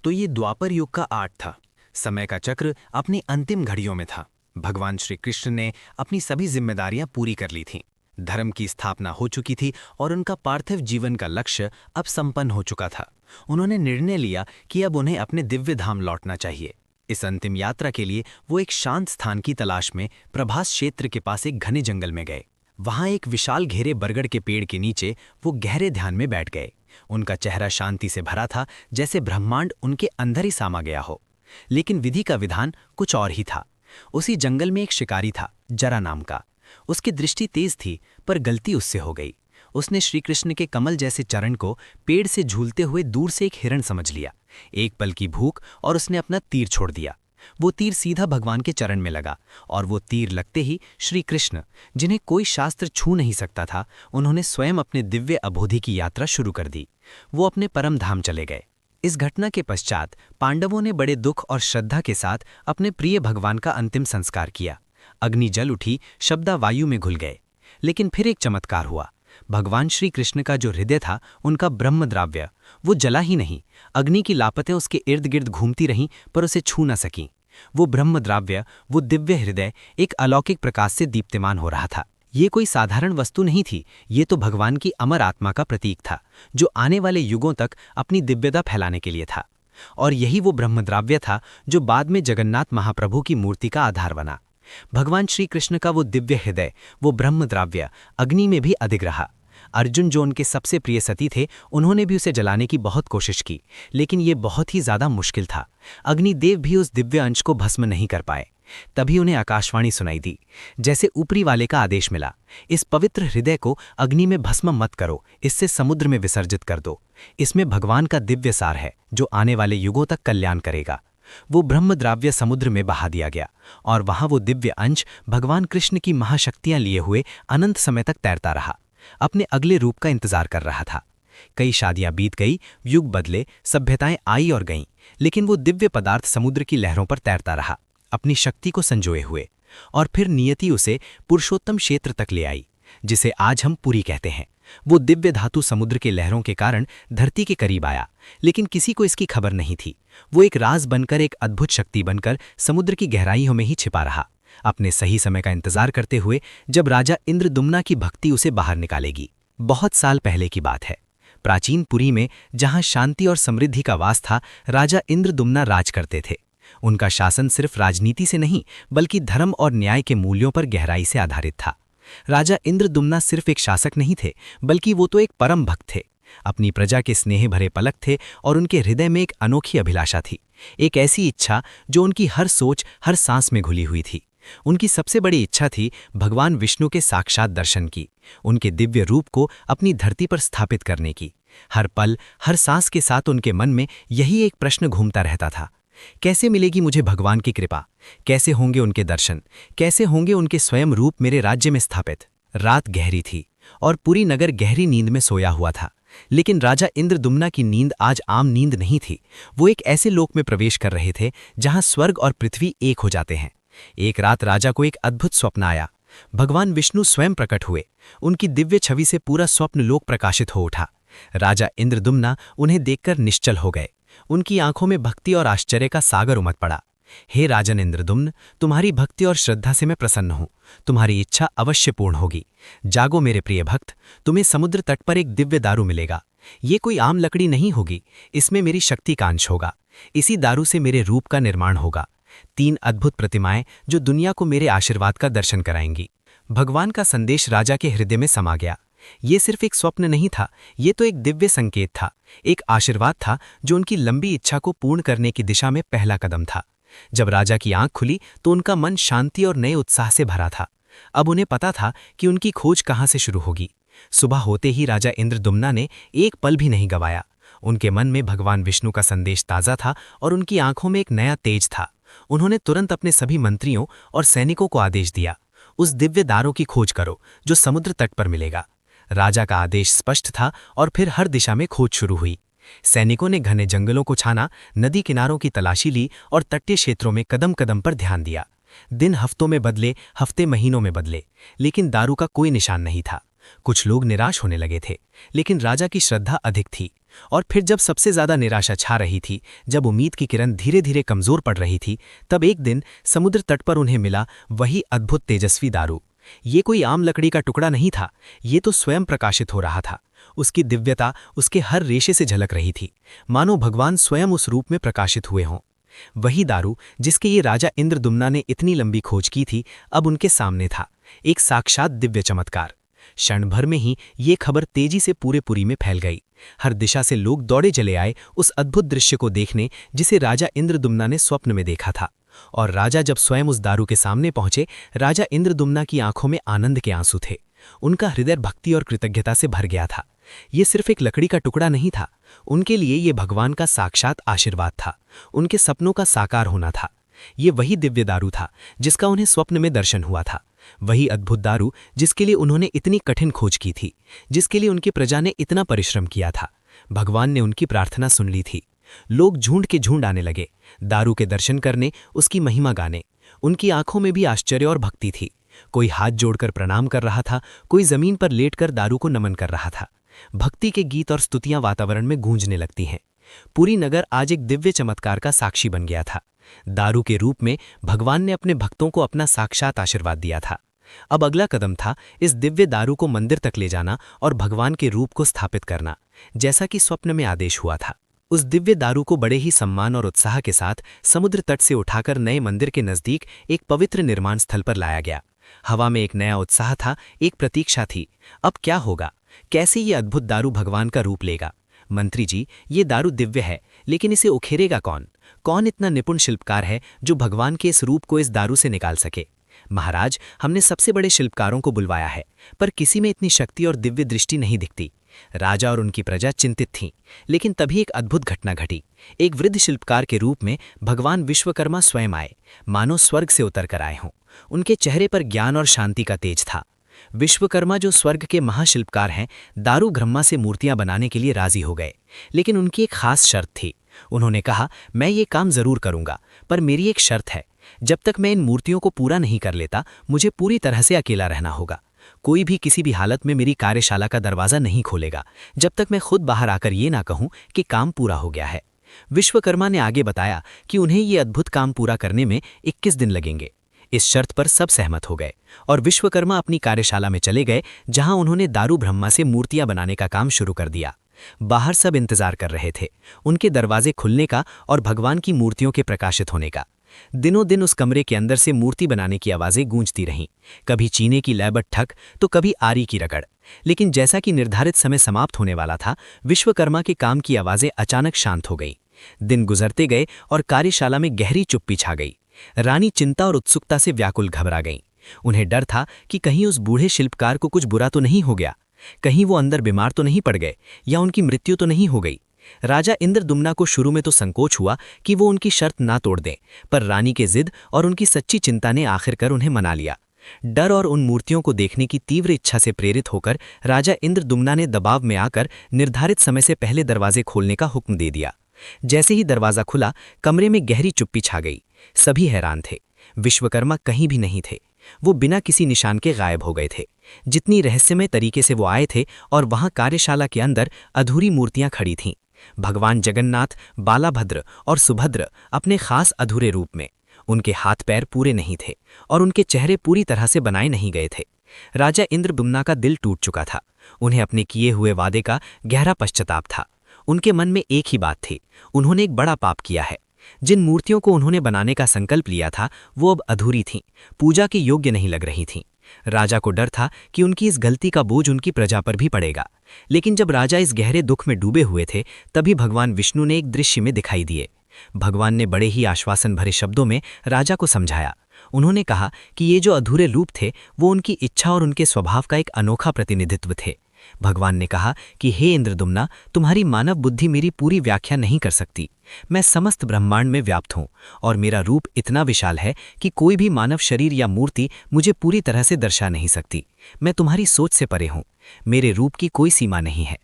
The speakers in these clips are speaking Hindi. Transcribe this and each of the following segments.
तो ये द्वापर युग का आठ था। समय का चक्र अपनी अंतिम घड़ियों में था। भगवान श्री कृष्ण ने अपनी सभी जिम्मेदारियां पूरी कर ली थीं। धर्म की स्थापना हो चुकी थी और उनका पार्थिव जीवन का लक्ष्य अब संपन्न हो चुका था। उन्होंने निर्णय लिया कि अब उन्हें अपने दिव्य धाम लौटना चाहिए। इस अंतिम यात्रा के लिए वो एक शांत स्थान की तलाश में प्रभास क्षेत्र के पास एक घने जंगल में गए। वहां एक विशाल घेरे बरगद के पेड़ के नीचे वो गहरे ध्यान में बैठ गए। उनका चेहरा शांति से भरा था, जैसे ब्रह्मांड उनके अंदर ही सामा गया हो। लेकिन विधि का विधान कुछ और ही था। उसी जंगल में एक शिकारी था, जरा नाम का। उसकी दृष्टि तेज थी, पर गलती उससे हो गई। उसने श्री कृष्ण के कमल जैसे चरण को पेड़ से झूलते हुए दूर से एक हिरण समझ लिया। एक पल की भूख और उसने अपना तीर छोड़ दिया। वो तीर सीधा भगवान के चरण में लगा और वो तीर लगते ही श्री कृष्ण, जिन्हें कोई शास्त्र छू नहीं सकता था, उन्होंने स्वयं अपने दिव्य अबोधि की यात्रा शुरू कर दी। वो अपने परम धाम चले गए। इस घटना के पश्चात पांडवों ने बड़े दुख और श्रद्धा के साथ अपने प्रिय भगवान का अंतिम संस्कार किया। अग्नि जल उठी, शब्दा वायु में घुल गए। लेकिन फिर एक चमत्कार हुआ। भगवान श्री कृष्ण का जो हृदय था, उनका ब्रह्म द्राव्य, वो जला ही नहीं। अग्नि की लापतें उसके इर्द गिर्द घूमती रहीं, पर उसे छू न सकीं। वो ब्रह्म द्राव्य, वो दिव्य हृदय एक अलौकिक प्रकाश से दीप्तिमान हो रहा था। ये कोई साधारण वस्तु नहीं थी, ये तो भगवान की अमर आत्मा का प्रतीक था, जो आने वाले युगों तक अपनी दिव्यता फैलाने के लिए था। और यही वो ब्रह्मद्राव्य था जो बाद में जगन्नाथ महाप्रभु की मूर्ति का आधार बना। भगवान श्री कृष्ण का वो दिव्य हृदय, वो ब्रह्मद्राव्य अग्नि में भी अधिक रहा। अर्जुन, जो उनके सबसे प्रिय सती थे, उन्होंने भी उसे जलाने की बहुत कोशिश की, लेकिन ये बहुत ही ज्यादा मुश्किल था। अग्निदेव भी उस दिव्य अंश को भस्म नहीं कर पाए। तभी उन्हें आकाशवाणी सुनाई दी, जैसे ऊपरी वाले का आदेश मिला, इस पवित्र हृदय को अग्नि में भस्म मत करो, इससे समुद्र में विसर्जित कर दो। इसमें भगवान का दिव्य सार है, जो आने वाले युगों तक कल्याण करेगा। वो ब्रह्मद्राव्य समुद्र में बहा दिया गया और वहां वो दिव्य अंश भगवान कृष्ण की महाशक्तियां लिए हुए अनंत समय तक तैरता रहा। अपने अगले रूप का इंतजार कर रहा था। कई शादियां बीत गई, युग बदले, सभ्यताएं आई और गईं, लेकिन वो दिव्य पदार्थ समुद्र की लहरों पर तैरता रहा, अपनी शक्ति को संजोए हुए। और फिर नियति उसे पुरुषोत्तम क्षेत्र तक ले आई, जिसे आज हम पुरी कहते हैं। वो दिव्य धातु समुद्र के लहरों के कारण धरती के करीब आया, लेकिन किसी को इसकी खबर नहीं थी। वो एक राज बनकर, एक अद्भुत शक्ति बनकर समुद्र की गहराइयों में ही छिपा रहा, अपने सही समय का इंतजार करते हुए, जब राजा इंद्रदुम्ना की भक्ति उसे बाहर निकालेगी। बहुत साल पहले की बात है। प्राचीन पुरी में, जहां शांति और समृद्धि का वास था, राजा इंद्रदुम्ना राज करते थे। उनका शासन सिर्फ राजनीति से नहीं, बल्कि धर्म और न्याय के मूल्यों पर गहराई से आधारित था। राजा इंद्रदुम्ना सिर्फ एक शासक नहीं थे, बल्कि वो तो एक परम भक्त थे। अपनी प्रजा के स्नेह भरे पलक थे और उनके हृदय में एक अनोखी अभिलाषा थी, एक ऐसी इच्छा जो उनकी हर सोच, हर सांस में घुली हुई थी। उनकी सबसे बड़ी इच्छा थी भगवान विष्णु के साक्षात दर्शन की, उनके दिव्य रूप को अपनी धरती पर स्थापित करने की। हर पल, हर सांस के साथ उनके मन में यही एक प्रश्न घूमता रहता था, कैसे मिलेगी मुझे भगवान की कृपा, कैसे होंगे उनके दर्शन, कैसे होंगे उनके स्वयं रूप मेरे राज्य में स्थापित। रात गहरी थी और पूरी नगर गहरी नींद में सोया हुआ था, लेकिन राजा इंद्रदुम्ना की नींद आज आम नींद नहीं थी। वो एक ऐसे लोक में प्रवेश कर रहे थे जहां स्वर्ग और पृथ्वी एक हो जाते हैं। एक रात राजा को एक अद्भुत स्वप्न आया। भगवान विष्णु स्वयं प्रकट हुए। उनकी दिव्य छवि से पूरा स्वप्न लोक प्रकाशित हो उठा। राजा इंद्रदुम्ना उन्हें देखकर निश्चल हो गए। उनकी आंखों में भक्ति और आश्चर्य का सागर उमड़ पड़ा। हे राजन इंद्रदुम्न, तुम्हारी भक्ति और श्रद्धा से मैं प्रसन्न हूं। तुम्हारी इच्छा अवश्य पूर्ण होगी। जागो मेरे प्रिय भक्त, तुम्हें समुद्र तट पर एक दिव्य दारू मिलेगा। ये कोई आम लकड़ी नहीं होगी, इसमें मेरी शक्ति का अंश होगा। इसी दारू से मेरे रूप का निर्माण होगा। 3 अद्भुत प्रतिमाएं जो दुनिया को मेरे आशीर्वाद का दर्शन कराएंगी। भगवान का संदेश राजा के हृदय में समा गया। ये सिर्फ एक स्वप्न नहीं था, ये तो एक दिव्य संकेत था, एक आशीर्वाद था जो उनकी लंबी इच्छा को पूर्ण करने की दिशा में पहला कदम था। जब राजा की आंख खुली तो उनका मन शांति और नए उत्साह से भरा था। अब उन्हें पता था कि उनकी खोज कहां से शुरू होगी। सुबह होते ही राजा इंद्रदुम्ना ने एक पल भी नहीं गंवाया। उनके मन में भगवान विष्णु का संदेश ताज़ा था और उनकी आंखों में एक नया तेज था। उन्होंने तुरंत अपने सभी मंत्रियों और सैनिकों को आदेश दिया, उस दिव्य दारों की खोज करो जो समुद्र तट पर मिलेगा। राजा का आदेश स्पष्ट था और फिर हर दिशा में खोज शुरू हुई। सैनिकों ने घने जंगलों को छाना, नदी किनारों की तलाशी ली और तटीय क्षेत्रों में कदम कदम पर ध्यान दिया। दिन हफ्तों में बदले, हफ्ते महीनों में बदले, लेकिन दारू का कोई निशान नहीं था। कुछ लोग निराश होने लगे थे, लेकिन राजा की श्रद्धा अधिक थी। और फिर जब सबसे ज्यादा निराशा छा रही थी, जब उम्मीद की किरण धीरे धीरे कमजोर पड़ रही थी, तब एक दिन समुद्र तट पर उन्हें मिला वही अद्भुत तेजस्वी दारू। ये कोई आम लकड़ी का टुकड़ा नहीं था, ये तो स्वयं प्रकाशित हो रहा था। उसकी दिव्यता उसके हर रेशे से झलक रही थी, मानो भगवान स्वयं उस रूप में प्रकाशित हुए हों। वही दारू जिसके ये राजा इंद्रदुम्ना ने इतनी लंबी खोज की थी, अब उनके सामने था, एक साक्षात दिव्य चमत्कार। क्षण भर में ही ये खबर तेजी से पूरे पुरी में फैल गई। हर दिशा से लोग दौड़े चले आए उस अद्भुत दृश्य को देखने जिसे राजा इंद्रदुम्ना ने स्वप्न में देखा था। और राजा जब स्वयं उस दारू के सामने पहुंचे, राजा इंद्रदुम्ना की आंखों में आनंद के आंसू थे। उनका हृदय भक्ति और कृतज्ञता से भर गया था। ये सिर्फ एक लकड़ी का टुकड़ा नहीं था, उनके लिए ये भगवान का साक्षात आशीर्वाद था, उनके सपनों का साकार होना था। ये वही दिव्य दारू था जिसका उन्हें स्वप्न में दर्शन हुआ था, वही अद्भुत दारू जिसके लिए उन्होंने इतनी कठिन खोज की थी, जिसके लिए उनकी प्रजा ने इतना परिश्रम किया था। भगवान ने उनकी प्रार्थना सुन ली थी। लोग झुंड के झुंड आने लगे, दारू के दर्शन करने, उसकी महिमा गाने। उनकी आंखों में भी आश्चर्य और भक्ति थी। कोई हाथ जोड़कर प्रणाम कर रहा था, कोई जमीन पर लेटकर दारू को नमन कर रहा था। भक्ति के गीत और स्तुतियां वातावरण में गूंजने लगती हैं। पूरी नगर आज एक दिव्य चमत्कार का साक्षी बन गया था। दारू के रूप में भगवान ने अपने भक्तों को अपना साक्षात आशीर्वाद दिया था। अब अगला कदम था इस दिव्य दारू को मंदिर तक ले जाना और भगवान के रूप को स्थापित करना, जैसा कि स्वप्न में आदेश हुआ था। उस दिव्य दारू को बड़े ही सम्मान और उत्साह के साथ समुद्र तट से उठाकर नए मंदिर के नजदीक एक पवित्र निर्माण स्थल पर लाया गया। हवा में एक नया उत्साह था, एक प्रतीक्षा थी। अब क्या होगा? कैसे ये अद्भुत दारू भगवान का रूप लेगा? मंत्री जी, ये दारू दिव्य है, लेकिन इसे उखेरेगा कौन? कौन इतना निपुण शिल्पकार है जो भगवान के इस रूप को इस दारू से निकाल सके? महाराज, हमने सबसे बड़े शिल्पकारों को बुलवाया है, पर किसी में इतनी शक्ति और दिव्य दृष्टि नहीं दिखती। राजा और उनकी प्रजा चिंतित थीं, लेकिन तभी एक अद्भुत घटना घटी। एक वृद्ध शिल्पकार के रूप में भगवान विश्वकर्मा स्वयं आए, मानो स्वर्ग से उतर कर आए हों। उनके चेहरे पर ज्ञान और शांति का तेज था। विश्वकर्मा, जो स्वर्ग के महाशिल्पकार हैं, दारू ब्रह्मा से मूर्तियां बनाने के लिए राजी हो गए, लेकिन उनकी एक खास शर्त थी। उन्होंने कहा, मैं ये काम जरूर करूंगा, पर मेरी एक शर्त है। जब तक मैं इन मूर्तियों को पूरा नहीं कर लेता, मुझे पूरी तरह से अकेला रहना होगा। कोई भी किसी भी हालत में मेरी कार्यशाला का दरवाजा नहीं खोलेगा, जब तक मैं खुद बाहर आकर ये ना कहूं कि काम पूरा हो गया है। विश्वकर्मा ने आगे बताया कि उन्हें ये अद्भुत काम पूरा करने में 21 दिन लगेंगे। इस शर्त पर सब सहमत हो गए और विश्वकर्मा अपनी कार्यशाला में चले गए, जहां उन्होंने दारू ब्रह्मा से मूर्तियां बनाने का काम शुरू कर दिया। बाहर सब इंतजार कर रहे थे, उनके दरवाजे खुलने का और भगवान की मूर्तियों के प्रकाशित होने का। दिनों दिन उस कमरे के अंदर से मूर्ति बनाने की आवाजें गूंजती रहीं, कभी चीने की लयबट ठक, तो कभी आरी की रगड़। लेकिन जैसा कि निर्धारित समय समाप्त होने वाला था, विश्वकर्मा के काम की आवाजें अचानक शांत हो गई। दिन गुजरते गए और कार्यशाला में गहरी चुप्पी छा गई। रानी चिंता और उत्सुकता से व्याकुल घबरा गईं। उन्हें डर था कि कहीं उस बूढ़े शिल्पकार को कुछ बुरा तो नहीं हो गया, कहीं वो अंदर बीमार तो नहीं पड़ गए, या उनकी मृत्यु तो नहीं हो गई। राजा इंद्रदुम्ना को शुरू में तो संकोच हुआ कि वो उनकी शर्त ना तोड़ दें, पर रानी के जिद और उनकी सच्ची चिंता ने आखिरकार उन्हें मना लिया। डर और उन मूर्तियों को देखने की तीव्र इच्छा से प्रेरित होकर राजा इंद्रदुम्ना ने दबाव में आकर निर्धारित समय से पहले दरवाजे खोलने का हुक्म दे दिया। जैसे ही दरवाजा खुला, कमरे में गहरी चुप्पी छा गई। सभी हैरान थे। विश्वकर्मा कहीं भी नहीं थे, वो बिना किसी निशान के गायब हो गए थे। जितनी रहस्यमय तरीके से वो आए थे, और वहां कार्यशाला के अंदर अधूरी मूर्तियां खड़ी थीं। भगवान जगन्नाथ, बालाभद्र और सुभद्र अपने खास अधूरे रूप में। उनके हाथ पैर पूरे नहीं थे और उनके चेहरे पूरी तरह से बनाए नहीं गए थे। राजा इंद्रदुम्ना का दिल टूट चुका था। उन्हें अपने किए हुए वादे का गहरा पश्चाताप था। उनके मन में एक ही बात थी, उन्होंने एक बड़ा पाप किया है। जिन मूर्तियों को उन्होंने बनाने का संकल्प लिया था, वो अब अधूरी थीं, पूजा के योग्य नहीं लग रही थीं। राजा को डर था कि उनकी इस गलती का बोझ उनकी प्रजा पर भी पड़ेगा। लेकिन जब राजा इस गहरे दुख में डूबे हुए थे, तभी भगवान विष्णु ने एक दृश्य में दिखाई दिए। भगवान ने बड़े ही आश्वासन भरे शब्दों में राजा को समझाया। उन्होंने कहा कि ये जो अधूरे रूप थे, वो उनकी इच्छा और उनके स्वभाव का एक अनोखा प्रतिनिधित्व थे। भगवान ने कहा कि हे इंद्रदुम्ना, तुम्हारी मानव बुद्धि मेरी पूरी व्याख्या नहीं कर सकती। मैं समस्त ब्रह्मांड में व्याप्त हूँ और मेरा रूप इतना विशाल है कि कोई भी मानव शरीर या मूर्ति मुझे पूरी तरह से दर्शा नहीं सकती। मैं तुम्हारी सोच से परे हूँ, मेरे रूप की कोई सीमा नहीं है।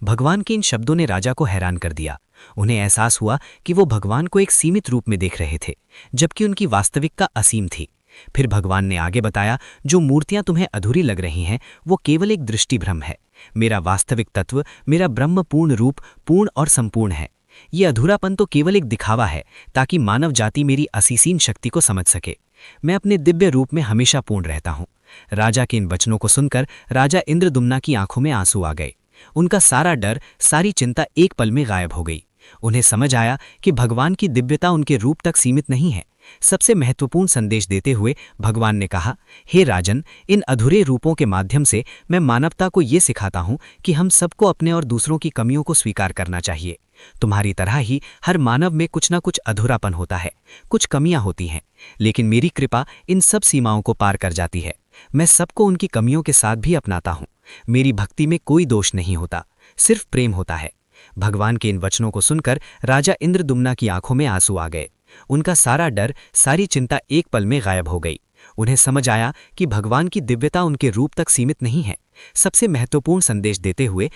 भगवान के इन शब्दों ने राजा को हैरान कर दिया। उन्हें एहसास हुआ कि वो भगवान को एक सीमित रूप में देख रहे थे, जबकि उनकी वास्तविकता असीम थी। फिर भगवान ने आगे बताया, जो मूर्तियां तुम्हें अधूरी लग रही हैं वो केवल एक दृष्टिभ्रम है। मेरा वास्तविक तत्व, मेरा ब्रह्म पूर्ण रूप पूर्ण और संपूर्ण है। ये अधूरापन तो केवल एक दिखावा है ताकि मानव जाति मेरी असीसीन शक्ति को समझ सके। मैं अपने दिव्य रूप में हमेशा पूर्ण रहता हूँ। राजा के इन वचनों को सुनकर राजा इंद्रदुम्ना की आंखों में आंसू आ गए। उनका सारा डर, सारी चिंता एक पल में गायब हो गई। उन्हें समझ आया कि भगवान की दिव्यता उनके रूप तक सीमित नहीं है। सबसे महत्वपूर्ण संदेश देते हुए भगवान ने कहा, हे राजन, इन अधूरे रूपों के माध्यम से मैं मानवता को ये सिखाता हूं कि हम सबको अपने और दूसरों की कमियों को स्वीकार करना चाहिए। तुम्हारी तरह ही हर मानव में कुछ ना कुछ अधूरापन होता है, कुछ कमियां होती हैं, लेकिन मेरी कृपा इन सब सीमाओं को पार कर जाती है। मैं सबको उनकी कमियों के साथ भी अपनाता हूं। मेरी भक्ति में कोई दोष नहीं होता, सिर्फ प्रेम होता है। भगवान के इन वचनों को सुनकर राजा इंद्रदुम्ना की आंखों में आंसू आ गए। उनका सारा डर, सारी चिंता एक पल में गायब हो गई। उन्हें समझ आया कि भगवान की दिव्यता उनके रूप तक सीमित नहीं है। सबसे महत्वपूर्ण संदेश देते हुए